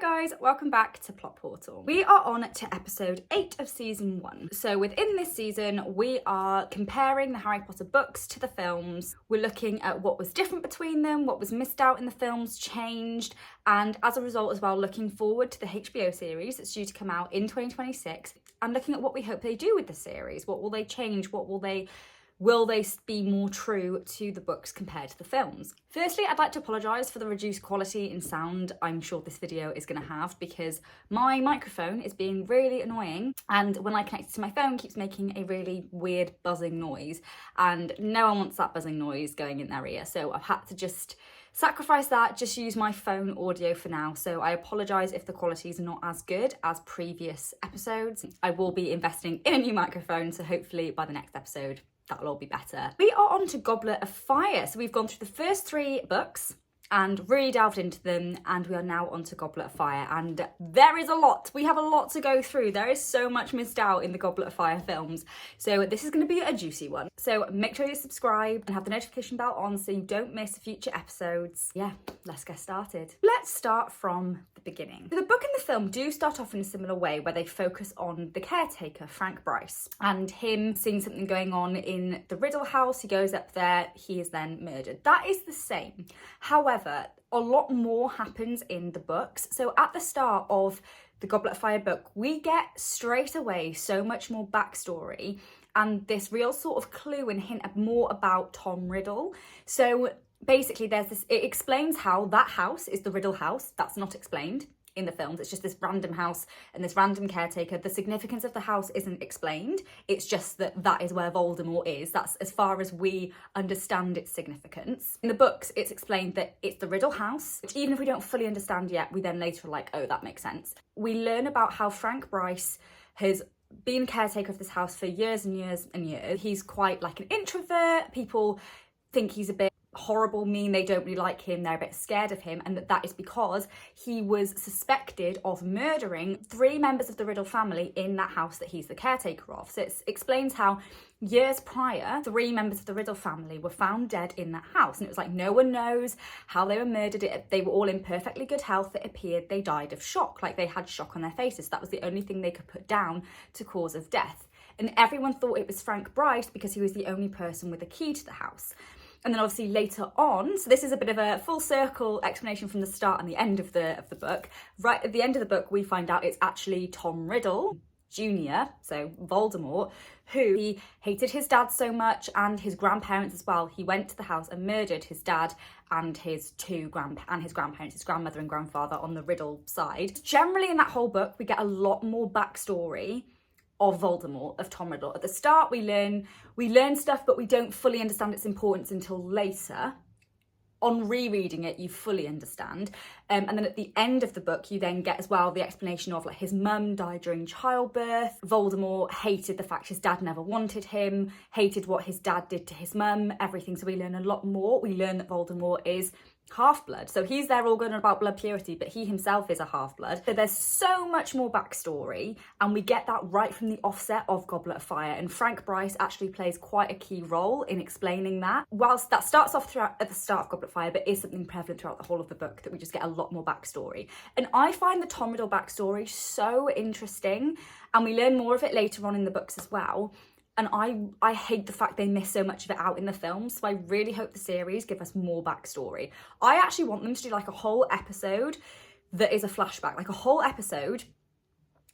guys, welcome back to Plot Portal. We are on to episode 8 of season 1. So within this season, we are comparing the Harry Potter books to the films. We're looking at what was different between them, what was missed out in the films, changed, and as a result as well, looking forward to the HBO series that's due to come out in 2026, and looking at what we hope they do with the series. What will they change? Will they be more true to the books compared to the films? Firstly, I'd like to apologise for the reduced quality in sound I'm sure this video is going to have, because my microphone is being really annoying, and when I connect it to my phone, keeps making a really weird buzzing noise, and no one wants that buzzing noise going in their ear, so I've had to just sacrifice that, just use my phone audio for now. So I apologise if the quality is not as good as previous episodes. I will be investing in a new microphone, so hopefully by the next episode that'll all be better. We are on to Goblet of Fire. So we've gone through the first 3 books and really delved into them, and we are now on to Goblet of Fire, and there is a lot. We have a lot to go through. There is so much missed out in the Goblet of Fire films, so this is going to be a juicy one. So make sure you subscribe and have the notification bell on so you don't miss future episodes. Yeah, let's get started. Let's start from the beginning. The book and the film do start off in a similar way, where they focus on the caretaker, Frank Bryce, and him seeing something going on in the Riddle House. He goes up there, he is then murdered. That is the same. However, a lot more happens in the books. So at the start of the Goblet of Fire book, we get straight away so much more backstory and this real sort of clue and hint more about Tom Riddle. So basically there's this, it explains how that house is the Riddle House. That's not explained in the films. It's just this random house and this random caretaker. The significance of the house isn't explained. It's just that that is where Voldemort is. That's as far as we understand its significance. In the books, it's explained that it's the Riddle House, which even if we don't fully understand yet, we then later are like, oh, that makes sense. We learn about how Frank Bryce has been caretaker of this house for years and years and years. He's quite like an introvert. People think he's a bit horrible, mean, they don't really like him, they're a bit scared of him, and that is because he was suspected of murdering 3 members of the Riddle family in that house that he's the caretaker of. So it explains how years prior 3 members of the Riddle family were found dead in that house, and it was like no one knows how they were murdered. They were all in perfectly good health. It appeared they died of shock, like they had shock on their faces. That was the only thing they could put down to cause of death, and everyone thought it was Frank Bryce because he was the only person with a key to the house. And then obviously later on, so this is a bit of a full circle explanation from the start and the end of the book. Right at the end of the book, we find out it's actually Tom Riddle Jr., so Voldemort, who he hated his dad so much and his grandparents as well. He went to the house and murdered his dad and his grandparents, his grandmother and grandfather on the Riddle side. Generally in that whole book, we get a lot more backstory of Voldemort, of Tom Riddle. At the start, we learn stuff, but we don't fully understand its importance until later. On rereading it, you fully understand. And then at the end of the book, you then get as well the explanation of like his mum died during childbirth. Voldemort hated the fact his dad never wanted him, hated what his dad did to his mum, everything. So we learn a lot more. We learn that Voldemort is half-blood. So he's there all going about blood purity, but he himself is a half-blood. So there's so much more backstory, and we get that right from the offset of Goblet of Fire, and Frank Bryce actually plays quite a key role in explaining that. Whilst that starts off at the start of Goblet of Fire, but is something prevalent throughout the whole of the book, that we just get a lot more backstory. And I find the Tom Riddle backstory so interesting, and we learn more of it later on in the books as well. And I hate the fact they miss so much of it out in the films. So I really hope the series give us more backstory. I actually want them to do like a whole episode that is a flashback, like a whole episode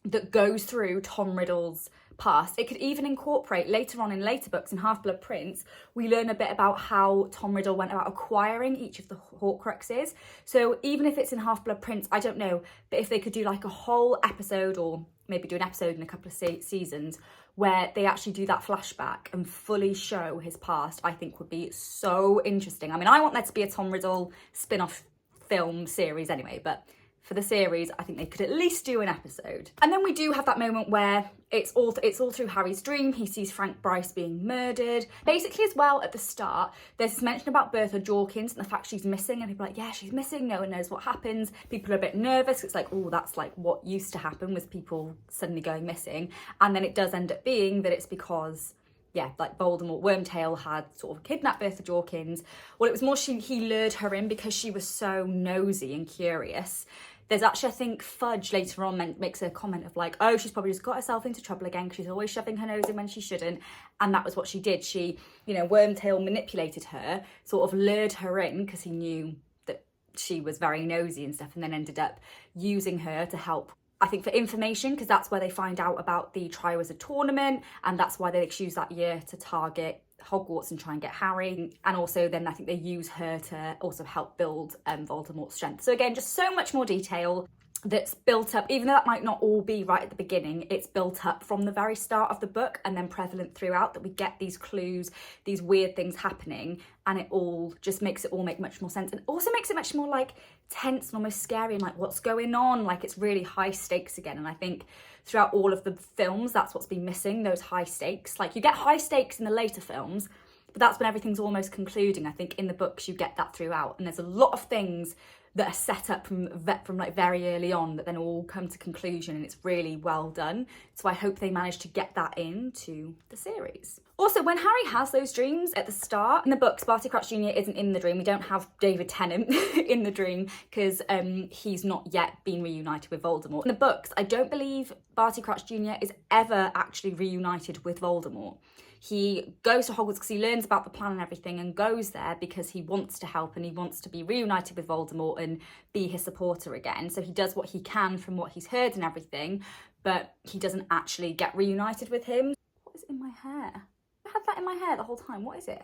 that goes through Tom Riddle's past. It could even incorporate later on in later books in Half-Blood Prince, we learn a bit about how Tom Riddle went about acquiring each of the Horcruxes. So even if it's in Half-Blood Prince, I don't know, but if they could do like a whole episode, or maybe do an episode in a couple of seasons where they actually do that flashback and fully show his past, I think would be so interesting. I mean, I want there to be a Tom Riddle spin-off film series anyway, but for the series, I think they could at least do an episode. And then we do have that moment where it's all through Harry's dream. He sees Frank Bryce being murdered. Basically as well, at the start, there's this mention about Bertha Jorkins and the fact she's missing, and people are like, yeah, she's missing, no one knows what happens. People are a bit nervous. It's like, oh, that's like what used to happen with people suddenly going missing. And then it does end up being that it's because, yeah, like Voldemort, Wormtail had sort of kidnapped Bertha Jorkins. Well, it was more he lured her in because she was so nosy and curious There's actually, I think, Fudge later on makes a comment of like, oh, she's probably just got herself into trouble again because she's always shoving her nose in when she shouldn't. And that was what she did. She, you know, Wormtail manipulated her, sort of lured her in because he knew that she was very nosy and stuff, and then ended up using her to help, I think, for information, because that's where they find out about the Triwizard Tournament, and that's why they choose that year to target Hogwarts and try and get Harry. And also then I think they use her to also help build Voldemort's strength. So again, just so much more detail that's built up, even though that might not all be right at the beginning, it's built up from the very start of the book and then prevalent throughout, that we get these clues, these weird things happening, and it all just makes it all make much more sense, and also makes it much more like tense and almost scary, and like what's going on, like it's really high stakes again. And I think throughout all of the films, that's what's been missing, those high stakes. Like you get high stakes in the later films, but that's when everything's almost concluding. I think in the books you get that throughout, and there's a lot of things that are set up from like very early on that then all come to conclusion, and it's really well done. So I hope they manage to get that into the series. Also, when Harry has those dreams at the start, in the books, Barty Crouch Jr. isn't in the dream. We don't have David Tennant in the dream because he's not yet been reunited with Voldemort. In the books, I don't believe Barty Crouch Jr. is ever actually reunited with Voldemort. He goes to Hogwarts because he learns about the plan and everything, and goes there because he wants to help and he wants to be reunited with Voldemort and be his supporter again. So he does what he can from what he's heard and everything, but he doesn't actually get reunited with him. What is in my hair? I had that in my hair the whole time. What is it?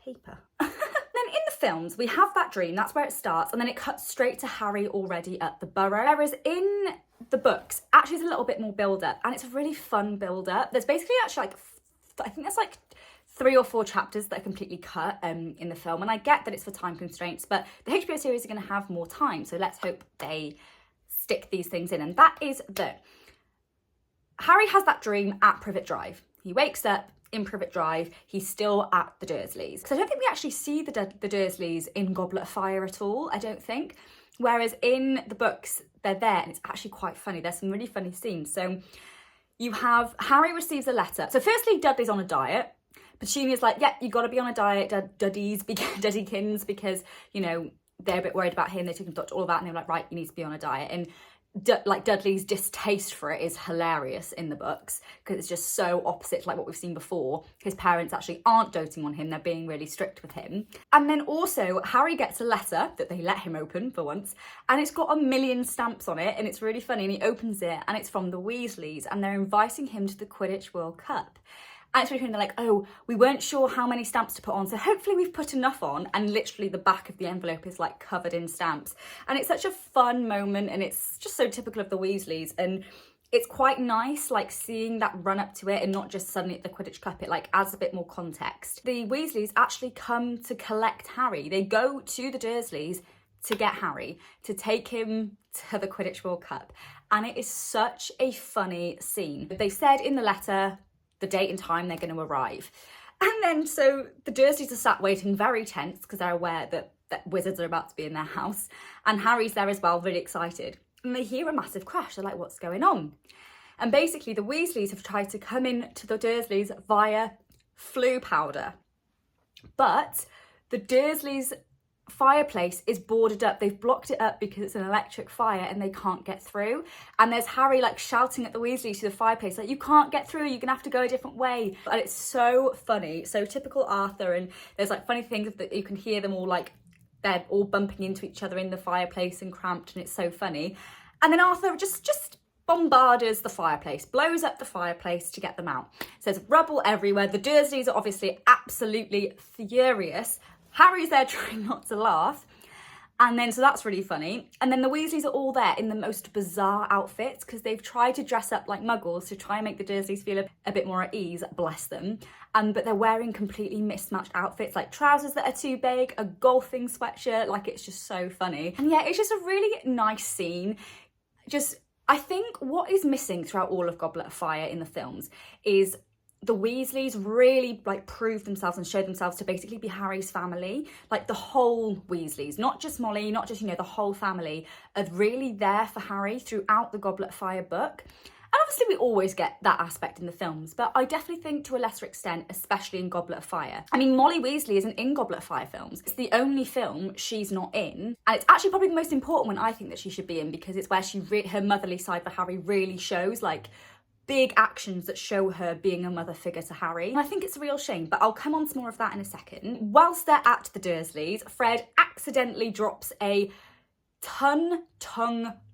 Paper. Then in the films, we have that dream, that's where it starts, and then it cuts straight to Harry already at the Burrow. Whereas in the books, actually there's a little bit more build-up, and it's a really fun build-up. There's basically actually like, I think there's like 3 or 4 chapters that are completely cut in the film, and I get that it's for time constraints, but the HBO series are going to have more time, so let's hope they stick these things in. And that is that Harry has that dream at Privet Drive. He wakes up in Privet Drive, he's still at the Dursleys. Because I don't think we actually see the Dursleys in Goblet of Fire at all, I don't think. Whereas in the books, they're there, and it's actually quite funny. There's some really funny scenes. So you have Harry receives a letter. So firstly, Dudley's on a diet. Petunia's like, yeah, you got to be on a diet, Duddykins, because, you know, they're a bit worried about him. They took him to doctor, all that, and they're like, right, you need to be on a diet. And like Dudley's distaste for it is hilarious in the books, because it's just so opposite to like what we've seen before. His parents actually aren't doting on him, they're being really strict with him. And then also Harry gets a letter that they let him open for once, and it's got 1,000,000 stamps on it, and it's really funny, and he opens it and it's from the Weasleys, and they're inviting him to the Quidditch World Cup. And it's really funny, they're like, oh, we weren't sure how many stamps to put on, so hopefully we've put enough on. And literally the back of the envelope is like covered in stamps. And it's such a fun moment, and it's just so typical of the Weasleys. And it's quite nice, like seeing that run up to it, and not just suddenly at the Quidditch Cup. It like adds a bit more context. The Weasleys actually come to collect Harry. They go to the Dursleys to get Harry, to take him to the Quidditch World Cup. And it is such a funny scene. They said in the letter the date and time they're going to arrive. And then so the Dursleys are sat waiting, very tense, because they're aware that wizards are about to be in their house. And Harry's there as well, really excited. And they hear a massive crash. They're like, what's going on? And basically the Weasleys have tried to come in to the Dursleys via flue powder. But the Dursleys' fireplace is boarded up. They've blocked it up because it's an electric fire and they can't get through. And there's Harry like shouting at the Weasleys to the fireplace, like, you can't get through, you're gonna have to go a different way. And it's so funny, so typical Arthur. And there's like funny things that you can hear them all, like they're all bumping into each other in the fireplace and cramped, and it's so funny. And then Arthur just bombards the fireplace, blows up the fireplace to get them out. So there's rubble everywhere. The Dursleys are obviously absolutely furious. Harry's there trying not to laugh. And then, so that's really funny. And then the Weasleys are all there in the most bizarre outfits, because they've tried to dress up like muggles to try and make the Dursleys feel a bit more at ease, bless them. But they're wearing completely mismatched outfits, like trousers that are too big, a golfing sweatshirt, like it's just so funny. And yeah, it's just a really nice scene. I think what is missing throughout all of Goblet of Fire in the films is the Weasleys really like prove themselves and show themselves to basically be Harry's family. Like the whole Weasleys, not just Molly, not just, you know, the whole family are really there for Harry throughout the Goblet of Fire book. And obviously we always get that aspect in the films, but I definitely think to a lesser extent, especially in Goblet of Fire. I mean, Molly Weasley isn't in Goblet of Fire films. It's the only film she's not in. And it's actually probably the most important one I think that she should be in, because it's where her motherly side for Harry really shows, like, big actions that show her being a mother figure to Harry. And I think it's a real shame, but I'll come on to more of that in a second. Whilst they're at the Dursleys, Fred accidentally drops a tongue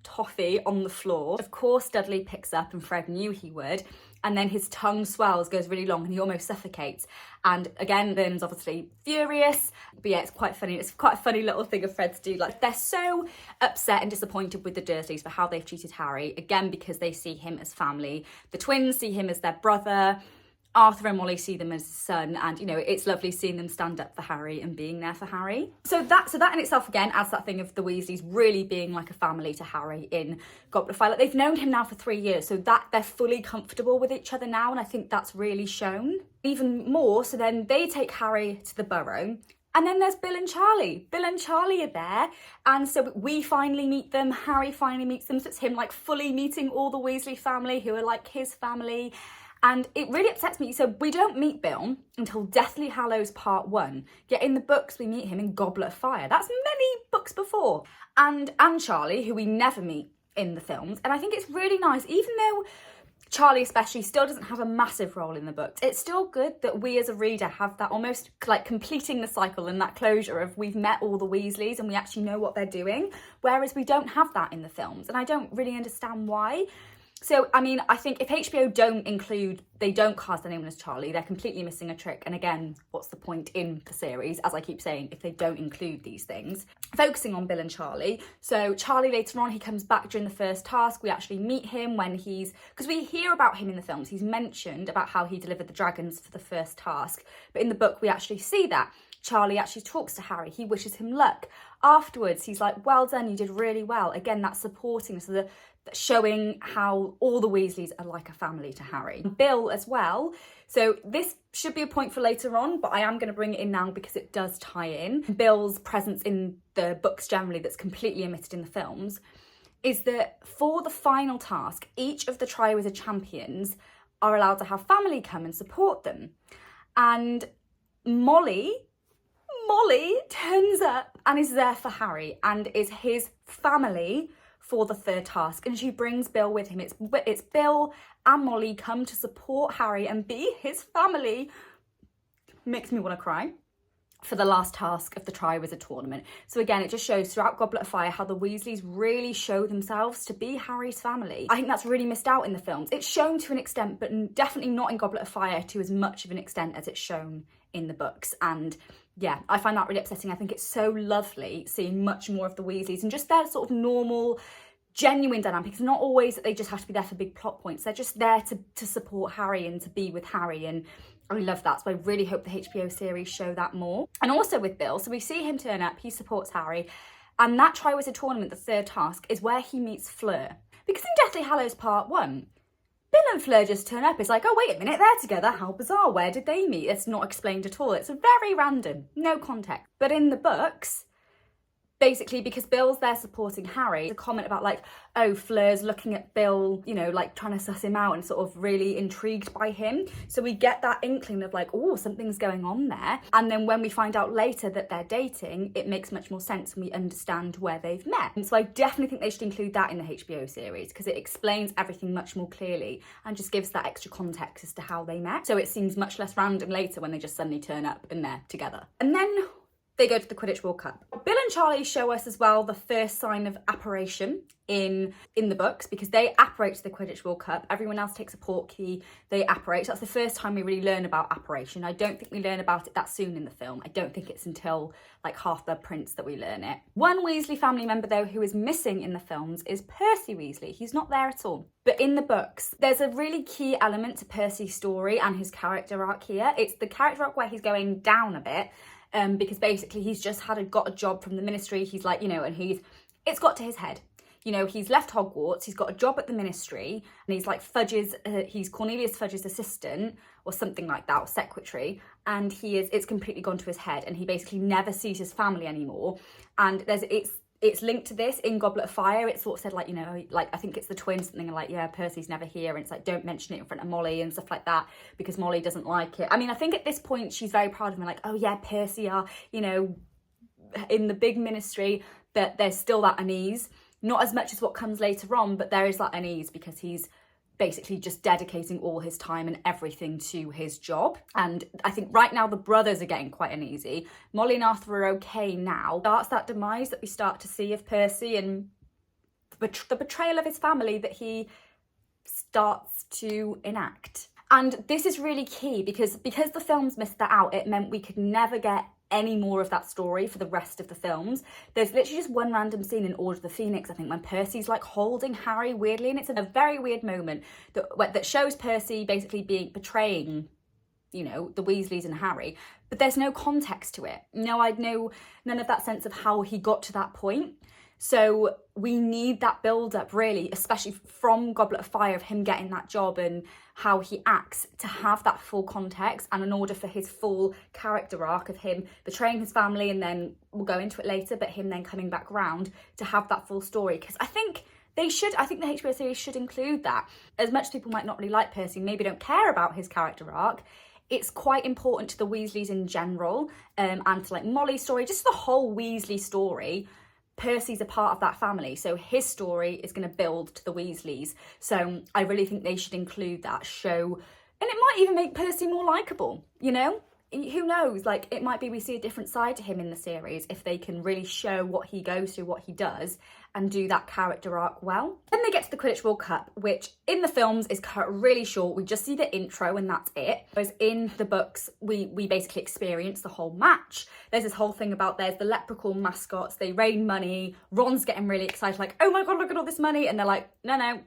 toffee on the floor. Of course, Dudley picks up, and Fred knew he would, and then his tongue swells, goes really long, and he almost suffocates. And again, Vernon's obviously furious, but yeah, it's quite funny. It's quite a funny little thing of Fred to do. Like, they're so upset and disappointed with the Dursleys for how they've treated Harry, again, because they see him as family. The twins see him as their brother. Arthur and Molly see them as a son, and you know, it's lovely seeing them stand up for Harry and being there for Harry. So that in itself again adds that thing of the Weasleys really being like a family to Harry in Goblet of Fire. Like, they've known him now for 3 years, so that they're fully comfortable with each other now, and I think that's really shown. Even more, so then they take Harry to the Burrow. And then there's Bill and Charlie. Bill and Charlie are there. And so we finally meet them. Harry finally meets them. So it's him like fully meeting all the Weasley family who are like his family. And it really upsets me. So we don't meet Bill until Deathly Hallows Part 1. Yet in the books, we meet him in Goblet of Fire. That's many books before. And Charlie, who we never meet in the films. And I think it's really nice, even though Charlie especially still doesn't have a massive role in the books, it's still good that we as a reader have that almost like completing the cycle and that closure of we've met all the Weasleys and we actually know what they're doing. Whereas we don't have that in the films. And I don't really understand why. So, I mean, I think if HBO don't cast anyone as Charlie, they're completely missing a trick. And again, what's the point in the series, as I keep saying, if they don't include these things? Focusing on Bill and Charlie. So Charlie, later on, he comes back during the first task. We actually meet him when because we hear about him in the films. He's mentioned about how he delivered the dragons for the first task. But in the book, we actually see that. Charlie actually talks to Harry. He wishes him luck. Afterwards, he's like, well done, you did really well. Again, that's supporting, so showing how all the Weasleys are like a family to Harry. Bill as well. So this should be a point for later on, but I am going to bring it in now because it does tie in. Bill's presence in the books generally that's completely omitted in the films is that for the final task, each of the Triwizard Champions are allowed to have family come and support them. And Molly turns up and is there for Harry and is his family for the third task, and she brings Bill with him. It's Bill and Molly come to support Harry and be his family. Makes me want to cry. For the last task of the Triwizard Tournament. So again, it just shows throughout Goblet of Fire how the Weasleys really show themselves to be Harry's family. I think that's really missed out in the films. It's shown to an extent, but definitely not in Goblet of Fire to as much of an extent as it's shown in the books. And yeah, I find that really upsetting. I think it's so lovely seeing much more of the Weasleys and just their sort of normal, genuine dynamic. It's not always that they just have to be there for big plot points. They're just there to support Harry and to be with Harry, and I love that. So I really hope the HBO series show that more. And also with Bill, so we see him turn up, he supports Harry, and that Triwizard Tournament, the third task, is where he meets Fleur. Because in Deathly Hallows Part 1, Bill and Fleur just turn up. It's like, oh, wait a minute, they're together. How bizarre. Where did they meet? It's not explained at all. It's very random. No context. But in the books, basically, because Bill's there supporting Harry, a comment about like, oh, Fleur's looking at Bill, you know, like trying to suss him out and sort of really intrigued by him. So we get that inkling of like, oh, something's going on there. And then when we find out later that they're dating, it makes much more sense and we understand where they've met. And so I definitely think they should include that in the HBO series because it explains everything much more clearly and just gives that extra context as to how they met. So it seems much less random later when they just suddenly turn up and they're together. And then they go to the Quidditch World Cup. Bill and Charlie show us as well the first sign of apparition in the books because they apparate to the Quidditch World Cup. Everyone else takes a portkey, they apparate. So that's the first time we really learn about apparition. I don't think we learn about it that soon in the film. I don't think it's until like Half-Blood Prince that we learn it. One Weasley family member though who is missing in the films is Percy Weasley. He's not there at all. But in the books, there's a really key element to Percy's story and his character arc here. It's the character arc where he's going down a bit. Because basically he's just got a job from the ministry. He's like, you know, and it's got to his head. You know, he's left Hogwarts, he's got a job at the ministry, and he's like he's Cornelius Fudge's assistant or something like that, or secretary, and it's completely gone to his head, and he basically never sees his family anymore. And it's linked to this in Goblet of Fire. It's sort of said, like, you know, like, I think it's the twins, something like, yeah, Percy's never here, and it's like, don't mention it in front of Molly and stuff like that, because Molly doesn't like it. I mean, I think at this point she's very proud of him, like, oh yeah, Percy are, you know, in the big ministry, but there's still that unease. Not as much as what comes later on, but there is that unease because he's basically just dedicating all his time and everything to his job. And I think right now the brothers are getting quite uneasy. Molly and Arthur are okay now. Starts that demise that we start to see of Percy and the betrayal of his family that he starts to enact. And this is really key because the films missed that out, it meant we could never get any more of that story for the rest of the films. There's literally just one random scene in Order of the Phoenix, I think, when Percy's like holding Harry weirdly, and it's a very weird moment that shows Percy basically betraying, you know, the Weasleys and Harry, but there's no context to it. No, I'd know none of that sense of how he got to that point. So we need that build up, really, especially from Goblet of Fire, of him getting that job and how he acts, to have that full context, and in order for his full character arc of him betraying his family, and then we'll go into it later, but him then coming back round, to have that full story. Because I think the HBO series should include that. As much as people might not really like Percy, maybe don't care about his character arc, it's quite important to the Weasleys in general, and to like Molly's story, just the whole Weasley story. Percy's a part of that family, so his story is going to build to the Weasleys. So I really think they should include that show, and it might even make Percy more likeable, you know? Who knows, like, it might be we see a different side to him in the series if they can really show what he goes through, what he does, and do that character arc well. Then they get to the Quidditch World Cup, which in the films is cut really short. We just see the intro and that's it. Whereas in the books, we basically experience the whole match. There's this whole thing about there's the leprechaun mascots, they rain money, Ron's getting really excited, like, oh my god, look at all this money, and they're like, no,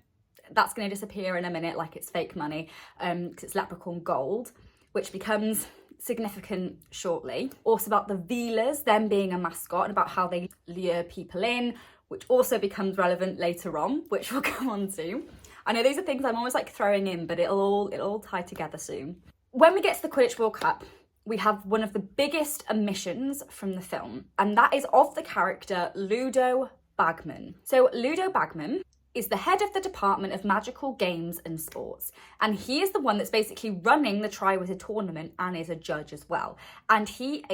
that's going to disappear in a minute, like it's fake money, because it's leprechaun gold, which becomes significant shortly. Also about the Veilers, them being a mascot, and about how they lure people in, which also becomes relevant later on, which we'll come on to. I know these are things I'm always like throwing in, but it'll all tie together soon. When we get to the Quidditch World Cup, we have one of the biggest omissions from the film, and that is of the character Ludo Bagman. So Ludo Bagman is the head of the Department of Magical Games and Sports. And he is the one that's basically running the Triwizard Tournament and is a judge as well. And he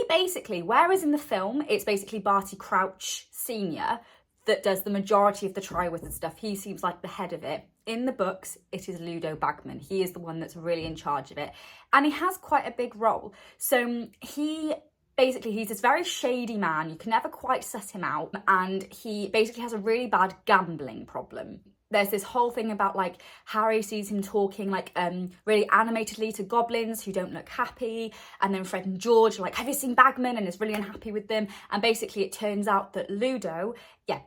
basically, whereas in the film, it's basically Barty Crouch Sr. that does the majority of the Triwizard stuff. He seems like the head of it. In the books, it is Ludo Bagman. He is the one that's really in charge of it. And he has quite a big role. So he's this very shady man. You can never quite suss him out. And he basically has a really bad gambling problem. There's this whole thing about like Harry sees him talking like really animatedly to goblins who don't look happy. And then Fred and George are like, have you seen Bagman? And is really unhappy with them. And basically it turns out that Ludo,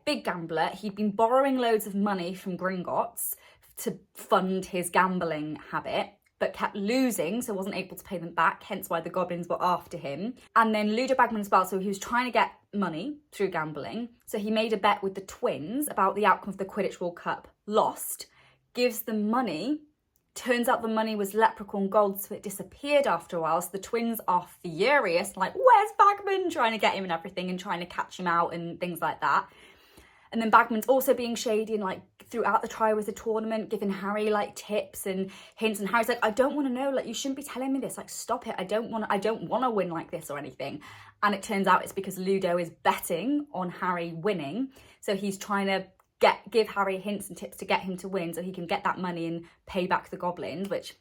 big gambler, he'd been borrowing loads of money from Gringotts to fund his gambling habit, but kept losing, so wasn't able to pay them back, hence why the goblins were after him. And then Ludo Bagman as well, so he was trying to get money through gambling, so he made a bet with the twins about the outcome of the Quidditch World Cup, lost, gives them money, turns out the money was leprechaun gold, so it disappeared after a while, so the twins are furious, like, where's Bagman? Trying to get him and everything, and trying to catch him out and things like that. And then Bagman's also being shady and like throughout the Triwizard Tournament, giving Harry like tips and hints. And Harry's like, I don't want to know, like, you shouldn't be telling me this. Like, stop it. I don't want to win like this or anything. And it turns out it's because Ludo is betting on Harry winning. So he's trying to give Harry hints and tips to get him to win so he can get that money and pay back the goblins, which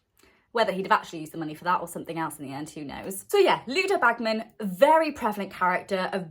whether he'd have actually used the money for that or something else in the end, who knows? So yeah, Ludo Bagman, very prevalent character,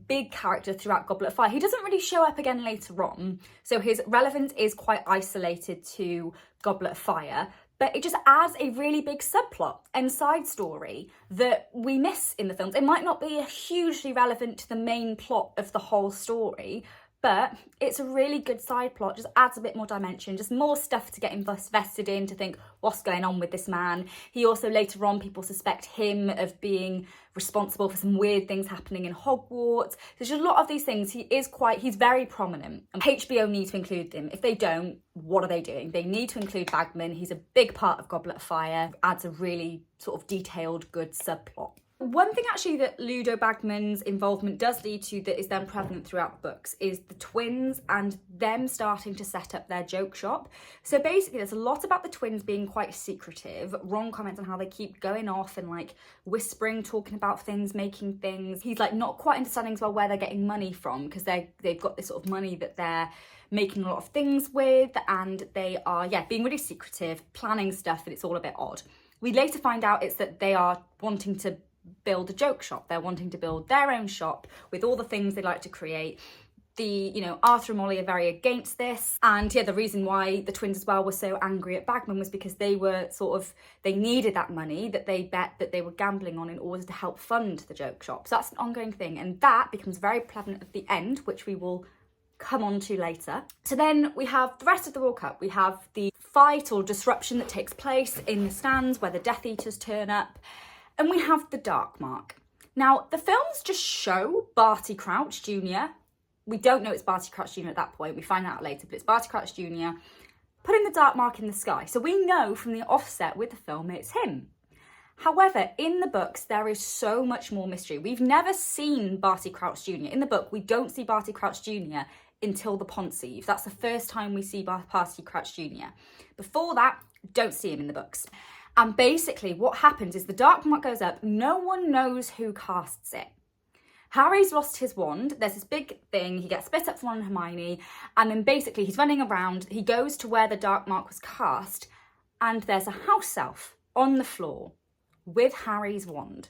big character throughout Goblet of Fire. He doesn't really show up again later on, so his relevance is quite isolated to Goblet of Fire, but it just adds a really big subplot and side story that we miss in the films. It might not be hugely relevant to the main plot of the whole story, but it's a really good side plot, just adds a bit more dimension, just more stuff to get invested in, to think, what's going on with this man? He also, later on, people suspect him of being responsible for some weird things happening in Hogwarts. There's just a lot of these things. He's very prominent. And HBO need to include him. If they don't, what are they doing? They need to include Bagman. He's a big part of Goblet of Fire, adds a really sort of detailed, good subplot. One thing actually that Ludo Bagman's involvement does lead to that is then prevalent throughout the books is the twins and them starting to set up their joke shop. So basically there's a lot about the twins being quite secretive, Ron comments on how they keep going off and like whispering, talking about things, making things. He's like not quite understanding as well where they're getting money from, because they've got this sort of money that they're making a lot of things with, and they are, being really secretive, planning stuff, and it's all a bit odd. We later find out it's that they are wanting to build a joke shop. They're wanting to build their own shop with all the things they like to create. Arthur and Molly are very against this. And the reason why the twins as well were so angry at Bagman was because they were they needed that money that they bet that they were gambling on in order to help fund the joke shop. So that's an ongoing thing. And that becomes very prevalent at the end, which we will come on to later. So then we have the rest of the World Cup. We have the fight or disruption that takes place in the stands where the Death Eaters turn up. And we have the Dark Mark. Now, the films just show Barty Crouch Jr. We don't know it's Barty Crouch Jr. at that point. We find out later, but it's Barty Crouch Jr. putting the dark mark in the sky. So we know from the offset with the film it's him. However, in the books, there is so much more mystery. We've never seen Barty Crouch Jr. In the book, we don't see Barty Crouch Jr. until the Ponsieve. That's the first time we see Barty Crouch Jr. Before that, don't see him in the books. And basically what happens is the dark mark goes up. No one knows who casts it. Harry's lost his wand. There's this big thing. He gets split up from Ron and Hermione. And then basically he's running around. He goes to where the dark mark was cast. And there's a house elf on the floor with Harry's wand.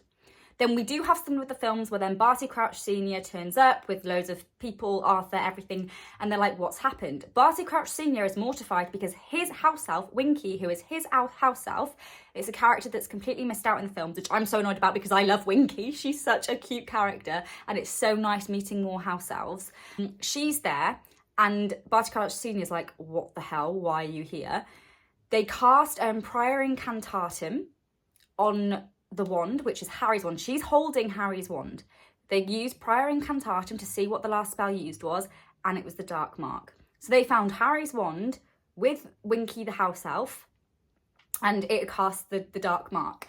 Then we do have some with the films where then Barty Crouch Sr. turns up with loads of people, Arthur, everything, and they're like, what's happened? Barty Crouch Sr. is mortified because his house elf, Winky, who is his house elf, is a character that's completely missed out in the films, which I'm so annoyed about because I love Winky. She's such a cute character, and it's so nice meeting more house elves. She's there, and Barty Crouch Sr. is like, what the hell? Why are you here? They cast Prior Incantatem on the wand, which is Harry's wand. She's holding Harry's wand. They used Prior Incantatem to see what the last spell used was, and it was the Dark Mark. So they found Harry's wand with Winky the house elf, and it cast the Dark Mark.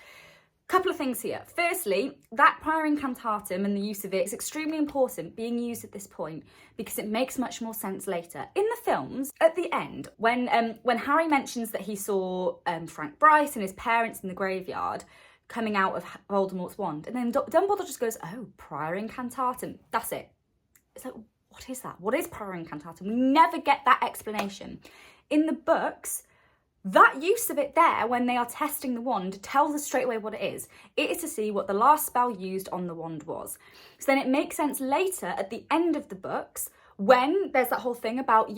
Couple of things here. Firstly, that Prior Incantatem and the use of it is extremely important being used at this point because it makes much more sense later. In the films, at the end, when Harry mentions that he saw Frank Bryce and his parents in the graveyard coming out of Voldemort's wand, and then Dumbledore just goes, oh, Prior Incantatem. That's it. It's like, what is that? What is Prior Incantatem? We never get that explanation. In the books, that use of it there, when they are testing the wand, tells us straight away what it is. It is to see what the last spell used on the wand was. So then it makes sense later at the end of the books, when there's that whole thing about,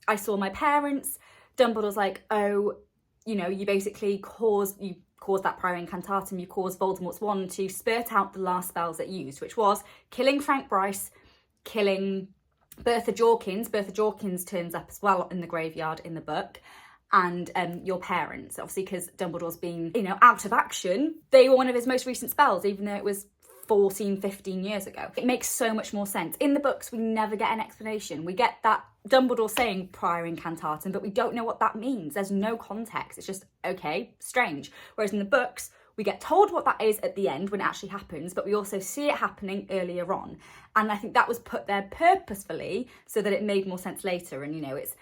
I saw my parents. Dumbledore's like, oh, you basically caused that Prior Incantatem, you caused Voldemort's wand to spurt out the last spells it used, which was killing Frank Bryce, killing Bertha Jorkins. Bertha Jorkins turns up as well in the graveyard in the book, and your parents, obviously, because Dumbledore's been, out of action. They were one of his most recent spells, even though it was 14, 15 years ago. It makes so much more sense. In the books, we never get an explanation. We get that Dumbledore saying Prior Incantatem, but we don't know what that means. There's no context. It's just, okay, strange. Whereas in the books, we get told what that is at the end when it actually happens, but we also see it happening earlier on. And I think that was put there purposefully so that it made more sense later. And, it's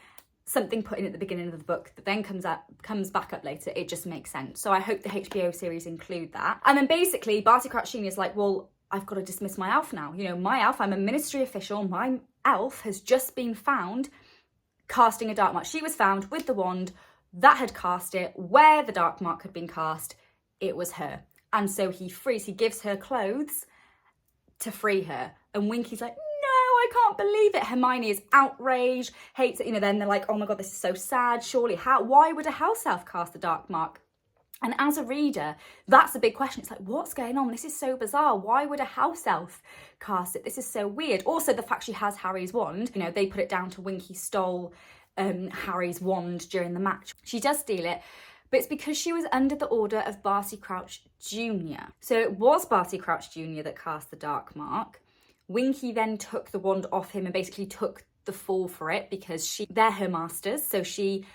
something put in at the beginning of the book that then comes back up later. It just makes sense. So I hope the HBO series include that. And then basically Barty Crouch Jr. is like, well, I've got to dismiss my elf now. My elf, I'm a ministry official. My elf has just been found casting a dark mark. She was found with the wand that had cast it where the dark mark had been cast. It was her. And so he gives her clothes to free her. And Winky's like, I can't believe it. Hermione is outraged, hates it. Then they're like, oh my God, this is so sad. Surely, why would a house elf cast the dark mark? And as a reader, that's a big question. It's like, what's going on? This is so bizarre. Why would a house elf cast it? This is so weird. Also, the fact she has Harry's wand, they put it down to Winky stole Harry's wand during the match. She does steal it, but it's because she was under the order of Barty Crouch Jr. So it was Barty Crouch Jr. that cast the dark mark. Winky then took the wand off him and basically took the fall for it because they're her masters. So she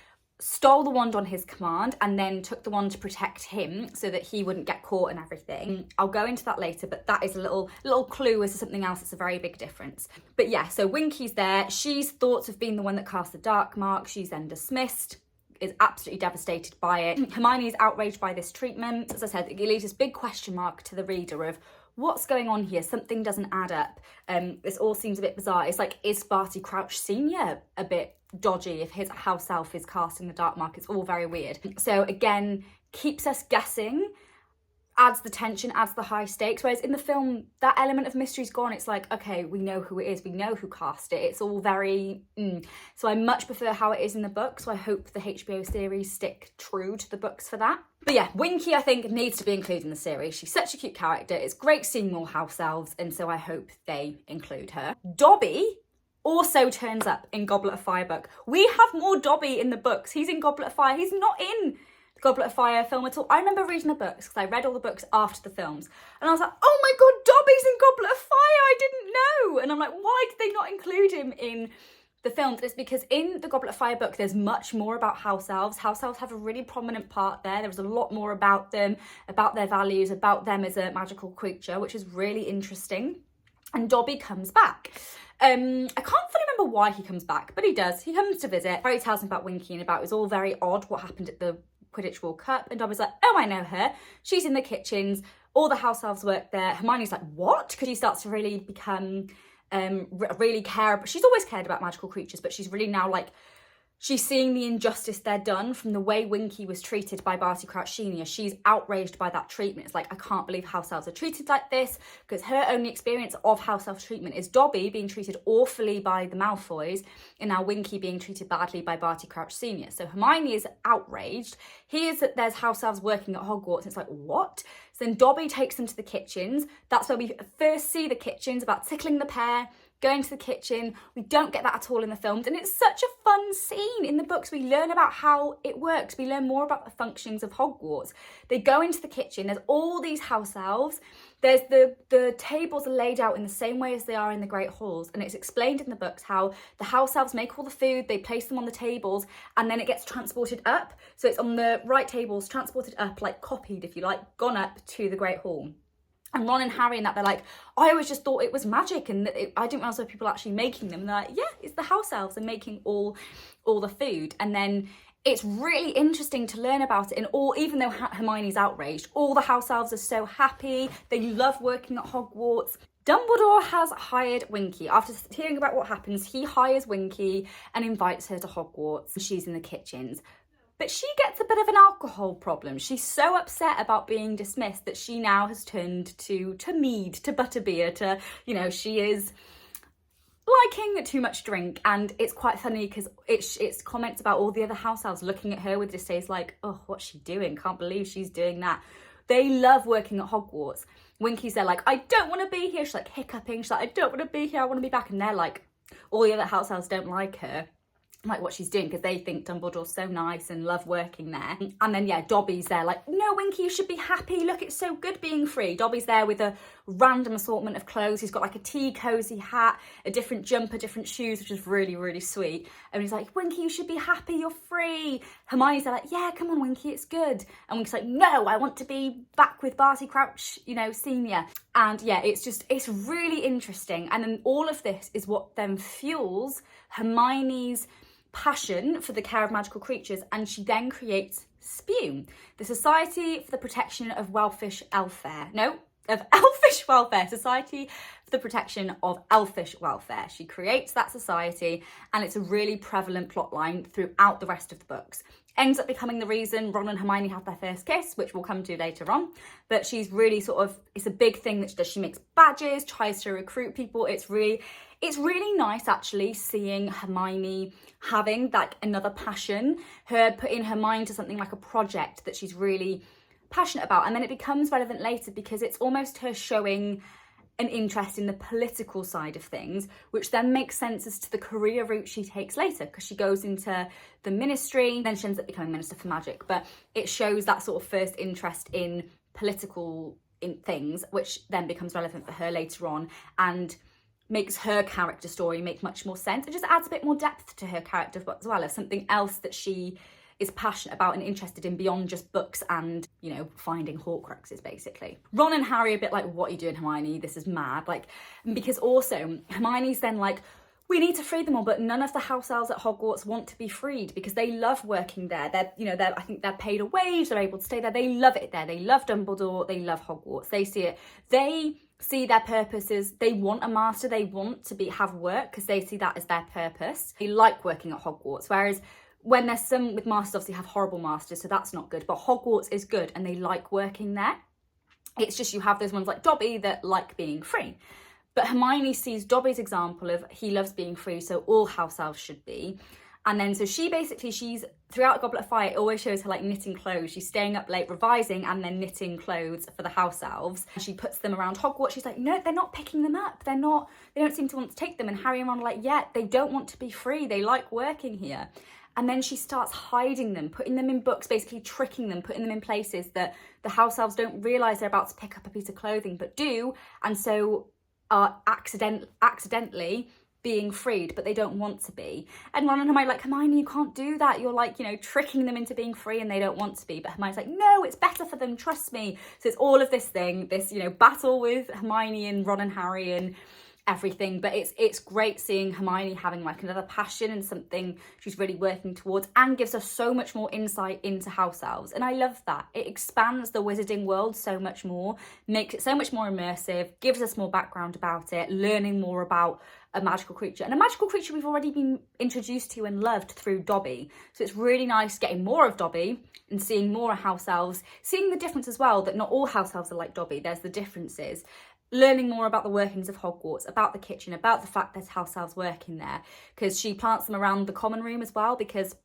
stole the wand on his command and then took the wand to protect him so that he wouldn't get caught and everything. I'll go into that later, but that is a little clue as to something else. It's a very big difference. But yeah, so Winky's there. She's thought of being the one that cast the dark mark. She's then dismissed, is absolutely devastated by it. Hermione is outraged by this treatment. As I said, it leaves this big question mark to the reader of what's going on here? Something doesn't add up. This all seems a bit bizarre. It's like, is Barty Crouch Senior a bit dodgy if his house elf is casting the dark mark? It's all very weird. So again, keeps us guessing, adds the tension, adds the high stakes, whereas in the film that element of mystery's gone. It's like, okay, we know who it is, we know who cast it. It's all very so I much prefer how it is in the book, so I hope the HBO series stick true to the books for that. But yeah, Winky I think needs to be included in the series. She's such a cute character. It's great seeing more house elves, and so I hope they include her. Dobby also turns up in Goblet of Fire book. We have more Dobby in the books. He's in Goblet of Fire. He's not in the Goblet of Fire film at all. I remember reading the books because I read all the books after the films. And I was like, oh my God, Dobby's in Goblet of Fire. I didn't know. And I'm like, why did they not include him in the films? It's because in the Goblet of Fire book, there's much more about house elves. House elves have a really prominent part there. There's a lot more about them, about their values, about them as a magical creature, which is really interesting. And Dobby comes back. I can't fully remember why he comes back, but he does. He comes to visit. Harry tells him about Winky and about it was all very odd what happened at the Quidditch World Cup. And Dobby's like, oh, I know her. She's in the kitchens. All the house elves work there. Hermione's like, what? Because she starts to really become, really care. But she's always cared about magical creatures, but she's really now like, she's seeing the injustice they're done from the way Winky was treated by Barty Crouch Senior. She's outraged by that treatment. It's like, I can't believe house elves are treated like this, because her only experience of house elf treatment is Dobby being treated awfully by the Malfoys, and now Winky being treated badly by Barty Crouch Senior. So Hermione is outraged. Hears that there's house elves working at Hogwarts. And it's like, what? So then Dobby takes them to the kitchens. That's where we first see the kitchens, about tickling the pear, going to the kitchen. We don't get that at all in the films, and it's such a fun scene. In the books, we learn about how it works. We learn more about the functions of Hogwarts. They go into the kitchen. There's all these house elves. There's the tables are laid out in the same way as they are in the Great Halls, and it's explained in the books how the house elves make all the food, they place them on the tables, and then it gets transported up. So it's on the right tables, transported up, like copied, if you like, gone up to the Great Hall. And Ron and Harry and that, they're like, I always just thought it was magic and that I didn't realize there were people actually making them. And they're like, yeah, it's the house elves and making all the food. And then it's really interesting to learn about it. And even though Hermione's outraged, all the house elves are so happy. They love working at Hogwarts. Dumbledore has hired Winky. After hearing about what happens, he hires Winky and invites her to Hogwarts. She's in the kitchens. But she gets a bit of an alcohol problem. She's so upset about being dismissed that she now has turned to mead, to butterbeer, to, you know, she is liking too much drink. And it's quite funny because it's comments about all the other house elves looking at her with disdain, like, oh, what's she doing? Can't believe she's doing that. They love working at Hogwarts. Winky's there like, I don't want to be here. She's like hiccuping. She's like, I don't want to be here. I want to be back. And they're like, all the other house elves don't like her, like what she's doing, because they think Dumbledore's so nice and love working there. And then, yeah, Dobby's there like, no, Winky, you should be happy. Look, it's so good being free. Dobby's there with a random assortment of clothes. He's got like a tea cozy hat, a different jumper, different shoes, which is really, really sweet. And he's like, Winky, you should be happy. You're free. Hermione's there like, yeah, come on, Winky, it's good. And Winky's like, no, I want to be back with Barty Crouch, you know, Senior. And yeah, it's really interesting. And then all of this is what then fuels Hermione's passion for the care of magical creatures, and she then creates Spume, the Society for the Protection of Elfish Welfare, Society for the Protection of Elfish Welfare. She creates that society, and it's a really prevalent plotline throughout the rest of the books. Ends up becoming the reason Ron and Hermione have their first kiss, which we'll come to later on. But she's really it's a big thing that she does. She makes badges, tries to recruit people. It's really nice actually seeing Hermione having like another passion, her putting her mind to something like a project that she's really passionate about. And then it becomes relevant later because it's almost her showing an interest in the political side of things, which then makes sense as to the career route she takes later, because she goes into the ministry, then she ends up becoming Minister for Magic. But it shows that sort of first interest in political things, which then becomes relevant for her later on and makes her character story make much more sense. It just adds a bit more depth to her character as well, as something else that she is passionate about and interested in beyond just books and, you know, finding Horcruxes, basically. Ron and Harry are a bit like, what are you doing, Hermione? This is mad. Like, because also Hermione's then like, we need to free them all, but none of the house elves at Hogwarts want to be freed because they love working there. I think they're paid a wage, they're able to stay there. They love it there. They love Dumbledore, they love Hogwarts. They see it. They see their purposes. They want a master. They want to have work because they see that as their purpose. They like working at Hogwarts, whereas when there's some with masters, obviously have horrible masters, so that's not good. But Hogwarts is good and they like working there. It's just you have those ones like Dobby that like being free. But Hermione sees Dobby's example of he loves being free, so all house elves should be. And then so she's throughout Goblet of Fire, it always shows her like knitting clothes. She's staying up late revising and then knitting clothes for the house elves. She puts them around Hogwarts. She's like, no, they're not picking them up. They don't seem to want to take them. And Harry and Ron are like, yeah, they don't want to be free. They like working here. And then she starts hiding them, putting them in books, basically tricking them, putting them in places that the house elves don't realise they're about to pick up a piece of clothing, but do. And so are accidentally being freed, but they don't want to be. And Ron and Hermione are like, Hermione, you can't do that. You're like, you know, tricking them into being free and they don't want to be. But Hermione's like, no, it's better for them, trust me. So it's all of this thing, this, you know, battle with Hermione and Ron and Harry and everything. But it's great seeing Hermione having like another passion and something she's really working towards, and gives us so much more insight into house elves. And I love that. It expands the wizarding world so much more, makes it so much more immersive, gives us more background about it, learning more about a magical creature, and a magical creature we've already been introduced to and loved through Dobby. So it's really nice getting more of Dobby and seeing more house elves, seeing the difference as well, that not all house elves are like Dobby. There's the differences. Learning more about the workings of Hogwarts, about the kitchen, about the fact there's house elves working there, because she plants them around the common room as well, because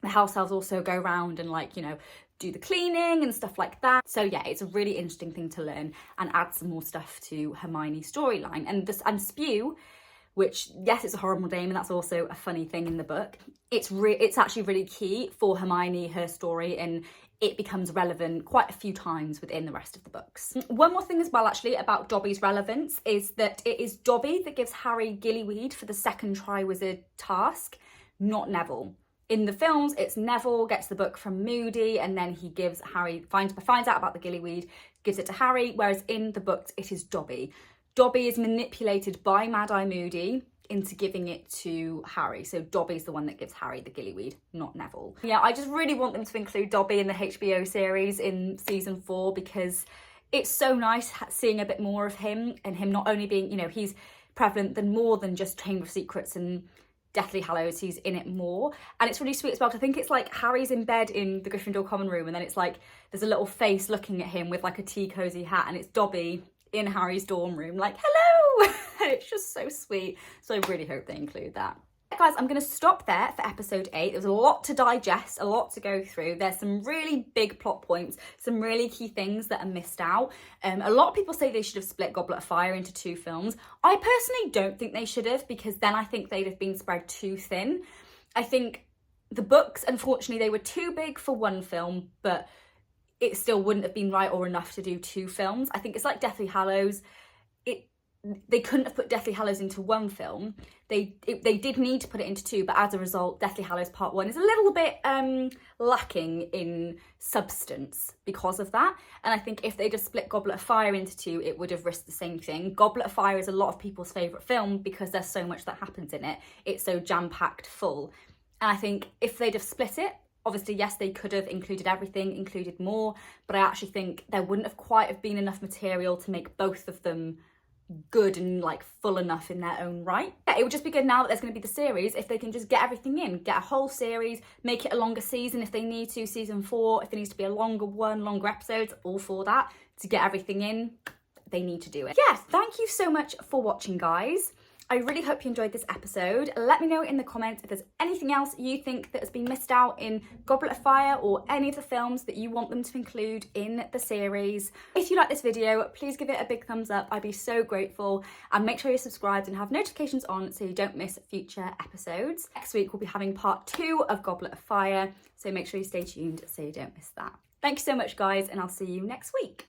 the house elves also go around and, like, you know, do the cleaning and stuff like that. So yeah, it's a really interesting thing to learn and add some more stuff to Hermione's storyline. And Spew, which, yes, it's a horrible name, and that's also a funny thing in the book. It's actually really key for Hermione, her story, and it becomes relevant quite a few times within the rest of the books. One more thing as well, actually, about Dobby's relevance is that it is Dobby that gives Harry Gillyweed for the second Triwizard task, not Neville. In the films, it's Neville gets the book from Moody, and then he gives Harry, finds out about the Gillyweed, gives it to Harry, whereas in the books, it is Dobby. Dobby is manipulated by Mad-Eye Moody into giving it to Harry. So Dobby's the one that gives Harry the Gillyweed, not Neville. Yeah, I just really want them to include Dobby in the HBO series in season 4, because it's so nice seeing a bit more of him, and him not only being, you know, he's prevalent than more than just Chamber of Secrets and Deathly Hallows, he's in it more. And it's really sweet as well, because I think it's like Harry's in bed in the Gryffindor common room, and then it's like there's a little face looking at him with like a tea cozy hat, and it's Dobby in Harry's dorm room like, hello. It's just so sweet. So I really hope they include that. Guys, I'm going to stop there for episode 8. There was a lot to digest, a lot to go through. There's some really big plot points, some really key things that are missed out. A lot of people say they should have split Goblet of Fire into 2 films. I personally don't think they should have, because then I think they'd have been spread too thin. I think the books, unfortunately, they were too big for 1 film, but it still wouldn't have been right or enough to do 2 films. I think it's like Deathly Hallows. They couldn't have put Deathly Hallows into 1 film. They did need to put it into 2, but as a result, Deathly Hallows Part 1 is a little bit lacking in substance because of that. And I think if they just split Goblet of Fire into 2, it would have risked the same thing. Goblet of Fire is a lot of people's favourite film because there's so much that happens in it. It's so jam-packed full. And I think if they'd have split it, obviously, yes, they could have included everything, included more, but I actually think there wouldn't have quite have been enough material to make both of them good and like full enough in their own right. Yeah, it would just be good now that there's going to be the series, if they can just get everything in, get a whole series, make it a longer season if they need to, season 4, if there needs to be a longer one, longer episodes, all for that, to get everything in, they need to do it. Yeah, thank you so much for watching, guys. I really hope you enjoyed this episode. Let me know in the comments if there's anything else you think that has been missed out in Goblet of Fire or any of the films that you want them to include in the series. If you like this video, please give it a big thumbs up. I'd be so grateful. And make sure you're subscribed and have notifications on so you don't miss future episodes. Next week, we'll be having part 2 of Goblet of Fire. So make sure you stay tuned so you don't miss that. Thank you so much, guys, and I'll see you next week.